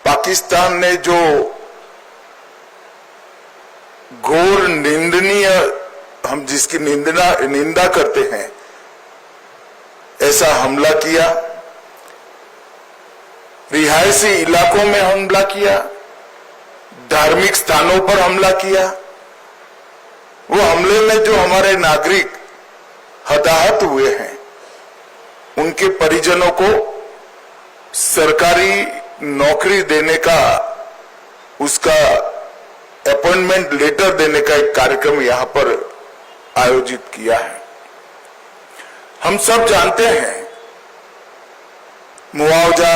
पाकिस्तान ने जो घोर निंदनीय, हम जिसकी निंदा करते हैं, ऐसा हमला किया, रिहायशी इलाकों में हमला किया, धार्मिक स्थानों पर हमला किया। वो हमले में जो हमारे नागरिक हताहत हुए हैं, उनके परिजनों को सरकारी नौकरी देने का, उसका अपॉइंटमेंट लेटर देने का एक कार्यक्रम यहां पर आयोजित किया है। हम सब जानते हैं मुआवजा,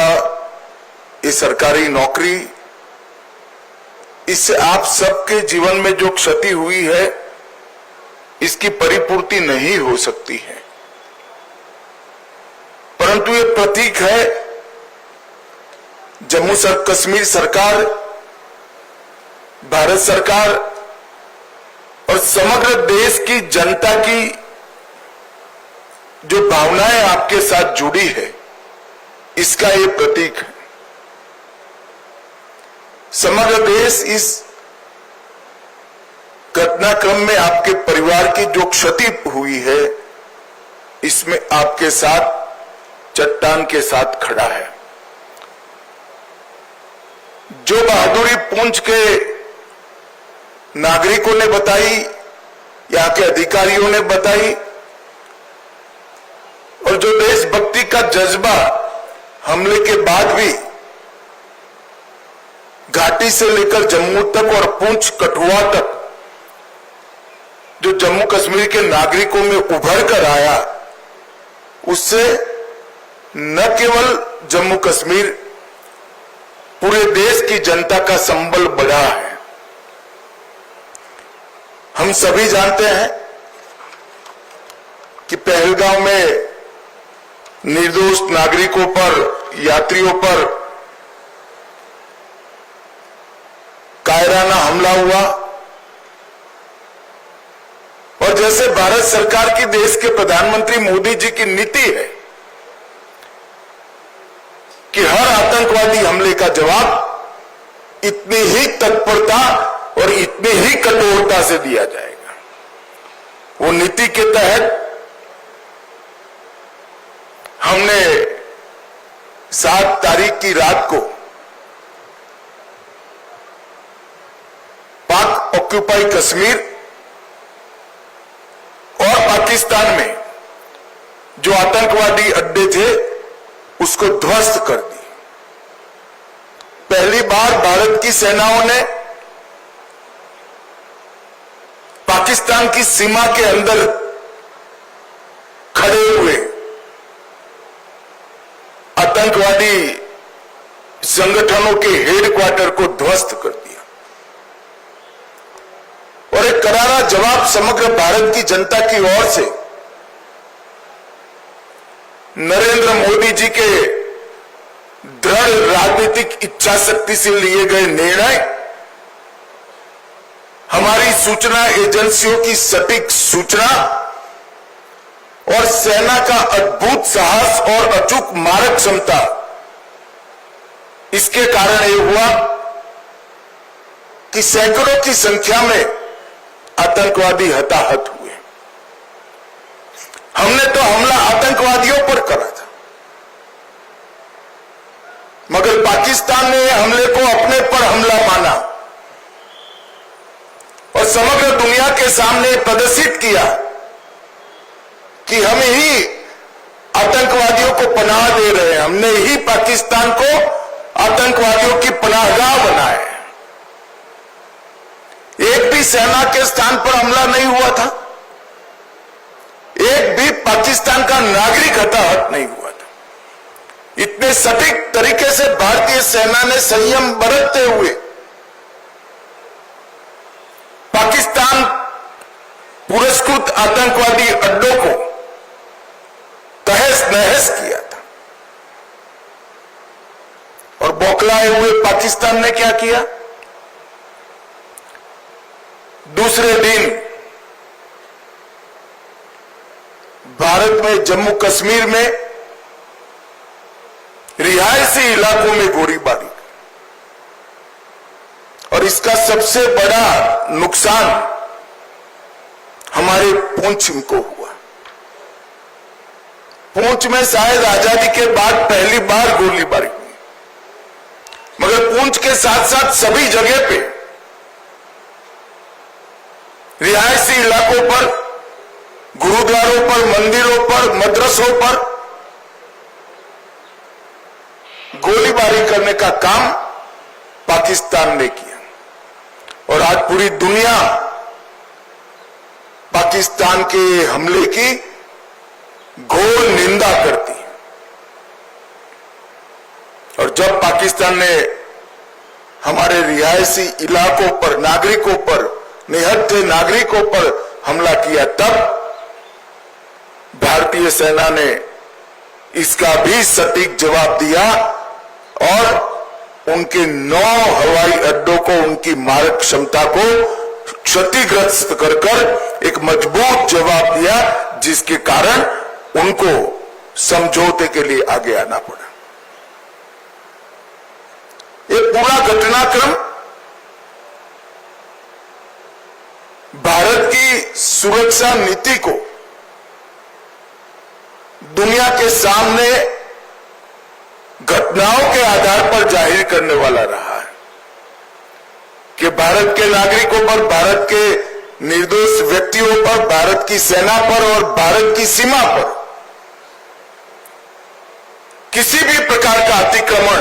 ये सरकारी नौकरी, इससे आप सबके जीवन में जो क्षति हुई है, इसकी परिपूर्ति नहीं हो सकती है, परंतु ये प्रतीक है जम्मू कश्मीर सरकार, भारत सरकार और समग्र देश की जनता की जो भावनाएं आपके साथ जुड़ी है, इसका ये प्रतीक है। समग्र देश इस घटनाक्रम में आपके परिवार की जो क्षति हुई है, इसमें आपके साथ चट्टान के साथ खड़ा है। जो बहादुरी पुंछ के नागरिकों ने बताई, यहां के अधिकारियों ने बताई, और जो देशभक्ति का जज्बा हमले के बाद भी घाटी से लेकर जम्मू तक और पुंछ कठुआ तक जो जम्मू कश्मीर के नागरिकों में उभर कर आया, उससे न केवल जम्मू कश्मीर, पूरे देश की जनता का संबल बढ़ा है। हम सभी जानते हैं कि पहलगांव में निर्दोष नागरिकों पर, यात्रियों पर कायराना हमला हुआ, और जैसे भारत सरकार की, देश के प्रधानमंत्री मोदी जी की नीति है कि हर आतंकवादी हमले का जवाब इतनी ही तत्परता और इतनी ही कठोरता से दिया जाएगा। वो नीति के तहत हमने 7 तारीख की रात को पाक ऑक्यूपाई कश्मीर और पाकिस्तान में जो आतंकवादी अड्डे थे, उसको ध्वस्त कर दी। पहली बार भारत की सेनाओं ने पाकिस्तान की सीमा के अंदर खड़े हुए आतंकवादी संगठनों के हेडक्वार्टर को ध्वस्त कर दिया, और एक करारा जवाब समग्र भारत की जनता की ओर से नरेंद्र मोदी जी के दृढ़ राजनीतिक इच्छा शक्ति से लिए गए निर्णय, हमारी सूचना एजेंसियों की सटीक सूचना और सेना का अद्भुत साहस और अचूक मारक क्षमता, इसके कारण यह हुआ कि सैकड़ों की संख्या में आतंकवादी हताहत हुए। हमने तो हमला आतंकवादियों पर करा था, मगर पाकिस्तान ने हमले को अपने पर हमला माना और समग्र दुनिया के सामने प्रदर्शित किया कि हम ही आतंकवादियों को पनाह दे रहे हैं, हमने ही पाकिस्तान को आतंकवादियों की पनाहगाह बनाया है। एक भी सेना के स्थान पर हमला नहीं हुआ था, एक भी पाकिस्तान का नागरिक हताहत नहीं हुआ था। इतने सटीक तरीके से भारतीय सेना ने संयम बरतते हुए पाकिस्तान पुरस्कृत आतंकवादी अड्डों को तहस नहस किया था। और बौखलाए हुए पाकिस्तान ने क्या किया? दूसरे दिन भारत में जम्मू कश्मीर में रिहायशी इलाकों में गोलीबारी, इसका सबसे बड़ा नुकसान हमारे पुंछ को हुआ। पुंछ में शायद आजादी के बाद पहली बार गोलीबारी हुई, मगर पुंछ के साथ साथ सभी जगह पे रिहायशी इलाकों पर, गुरुद्वारों पर, मंदिरों पर, मदरसों पर गोलीबारी करने का काम पाकिस्तान ने किया और आज पूरी दुनिया पाकिस्तान के हमले की घोर निंदा करती है। और जब पाकिस्तान ने हमारे रिहायशी इलाकों पर, नागरिकों पर, निहत्थे नागरिकों पर हमला किया, तब भारतीय सेना ने इसका भी सटीक जवाब दिया और उनके 9 हवाई अड्डों को, उनकी मारक क्षमता को क्षतिग्रस्त कर एक मजबूत जवाब दिया, जिसके कारण उनको समझौते के लिए आगे आना पड़ा। ये पूरा घटनाक्रम भारत की सुरक्षा नीति को दुनिया के सामने घटनाओं के आधार पर जाहिर करने वाला रहा है कि भारत के नागरिकों पर, भारत के निर्दोष व्यक्तियों पर, भारत की सेना पर और भारत की सीमा पर किसी भी प्रकार का अतिक्रमण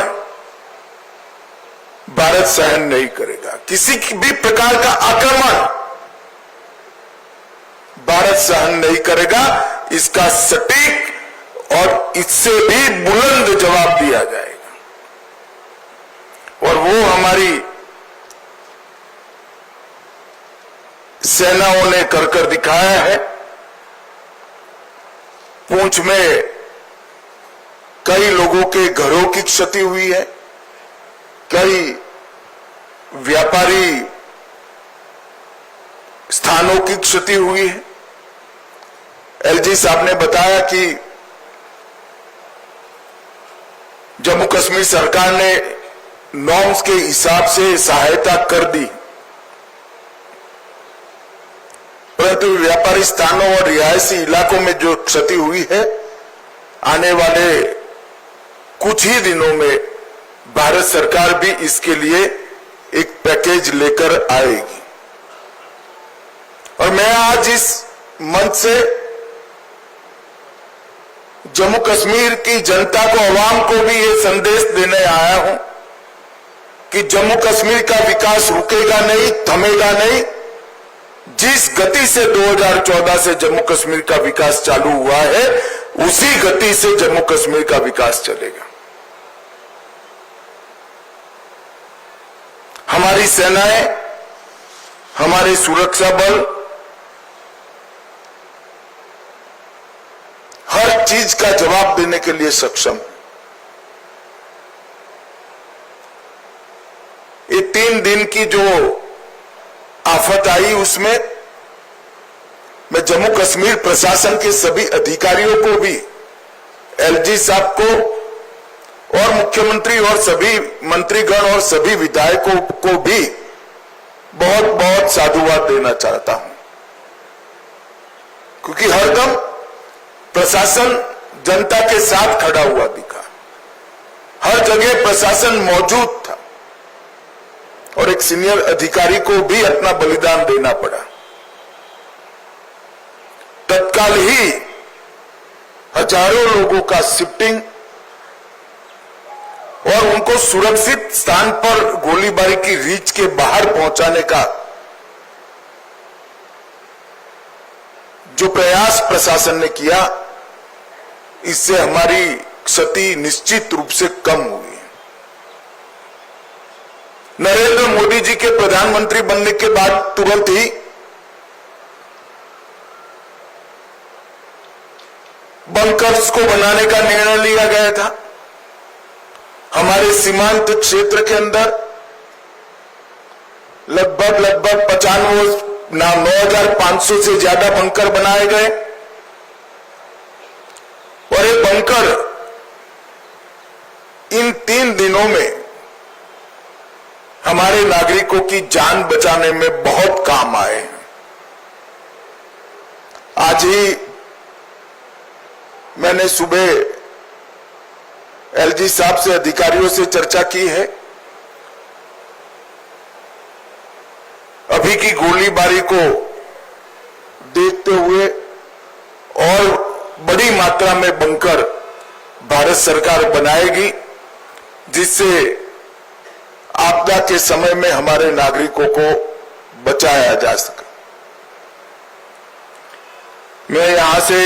भारत सहन नहीं करेगा। किसी भी प्रकार का आक्रमण भारत सहन नहीं करेगा। इसका सटीक और इससे भी बुलंद जवाब दिया जाएगा और वो हमारी सेनाओं ने कर दिखाया है। पुंछ में कई लोगों के घरों की क्षति हुई है, कई व्यापारी स्थानों की क्षति हुई है। एलजी साहब ने बताया कि जम्मू कश्मीर सरकार ने नॉर्म्स के हिसाब से सहायता कर दी, परंतु व्यापारी स्थानों और रिहायशी इलाकों में जो क्षति हुई है, आने वाले कुछ ही दिनों में भारत सरकार भी इसके लिए एक पैकेज लेकर आएगी। और मैं आज इस मंच से जम्मू कश्मीर की जनता को, आवाम को भी ये संदेश देने आया हूं कि जम्मू कश्मीर का विकास रुकेगा नहीं, थमेगा नहीं। जिस गति से 2014 से जम्मू कश्मीर का विकास चालू हुआ है, उसी गति से जम्मू कश्मीर का विकास चलेगा। हमारी सेनाएं, हमारे सुरक्षा बल हर चीज का जवाब देने के लिए सक्षम। ये 3 दिन की जो आफत आई, उसमें मैं जम्मू कश्मीर प्रशासन के सभी अधिकारियों को भी, एलजी साहब को और मुख्यमंत्री और सभी मंत्रीगण और सभी विधायकों को भी बहुत बहुत साधुवाद देना चाहता हूं, क्योंकि हरदम प्रशासन जनता के साथ खड़ा हुआ दिखा। हर जगह प्रशासन मौजूद था और एक सीनियर अधिकारी को भी अपना बलिदान देना पड़ा। तत्काल ही हजारों लोगों का शिफ्टिंग और उनको सुरक्षित स्थान पर गोलीबारी की रीच के बाहर पहुंचाने का जो प्रयास प्रशासन ने किया, इससे हमारी क्षति निश्चित रूप से कम हुई है। नरेंद्र मोदी जी के प्रधानमंत्री बनने के बाद तुरंत ही बंकर्स को बनाने का निर्णय लिया गया था। हमारे सीमांत क्षेत्र के अंदर लगभग 9,500 से ज्यादा बंकर बनाए गए और ये बंकर इन 3 दिनों में हमारे नागरिकों की जान बचाने में बहुत काम आए हैं। आज ही मैंने सुबह एलजी साहब से, अधिकारियों से चर्चा की है। अभी की गोलीबारी को देखते हुए और बड़ी मात्रा में बंकर भारत सरकार बनाएगी, जिससे आपदा के समय में हमारे नागरिकों को बचाया जा सके। मैं यहां से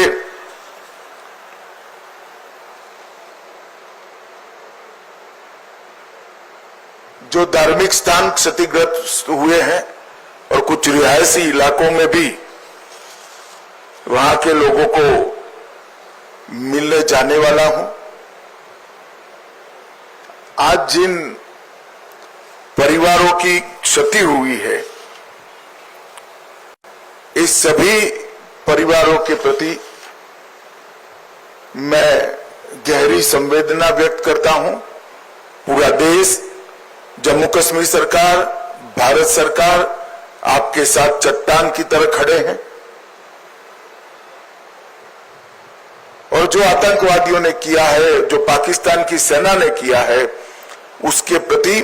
जो धार्मिक स्थान क्षतिग्रस्त हुए हैं और कुछ रिहायशी इलाकों में भी वहां के लोगों को मिलने जाने वाला हूं। आज जिन परिवारों की क्षति हुई है, इस सभी परिवारों के प्रति मैं गहरी संवेदना व्यक्त करता हूं। पूरा देश, जम्मू कश्मीर सरकार, भारत सरकार आपके साथ चट्टान की तरह खड़े हैं और जो आतंकवादियों ने किया है, जो पाकिस्तान की सेना ने किया है, उसके प्रति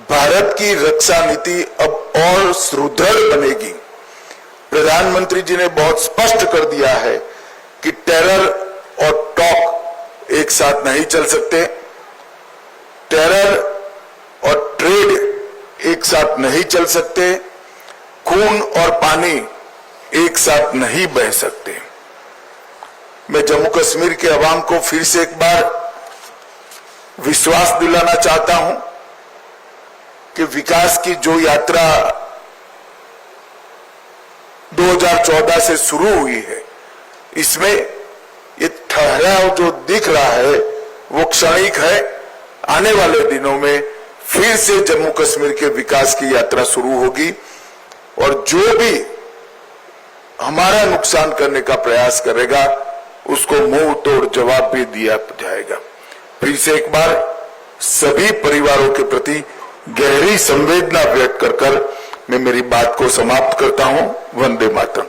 भारत की रक्षा नीति अब और सुदृढ़ बनेगी। प्रधानमंत्री जी ने बहुत स्पष्ट कर दिया है कि टेरर और टॉक एक साथ नहीं चल सकते, टेरर और ट्रेड एक साथ नहीं चल सकते, खून और पानी एक साथ नहीं बह सकते। मैं जम्मू कश्मीर के अवाम को फिर से एक बार विश्वास दिलाना चाहता हूं कि विकास की जो यात्रा 2014 से शुरू हुई है, इसमें ये ठहराव जो दिख रहा है वो क्षणिक है। आने वाले दिनों में फिर से जम्मू कश्मीर के विकास की यात्रा शुरू होगी और जो भी हमारा नुकसान करने का प्रयास करेगा उसको मुंह तोड़ जवाब भी दिया जाएगा। फिर से एक बार सभी परिवारों के प्रति गहरी संवेदना व्यक्त कर मैं मेरी बात को समाप्त करता हूं। वंदे मातरम।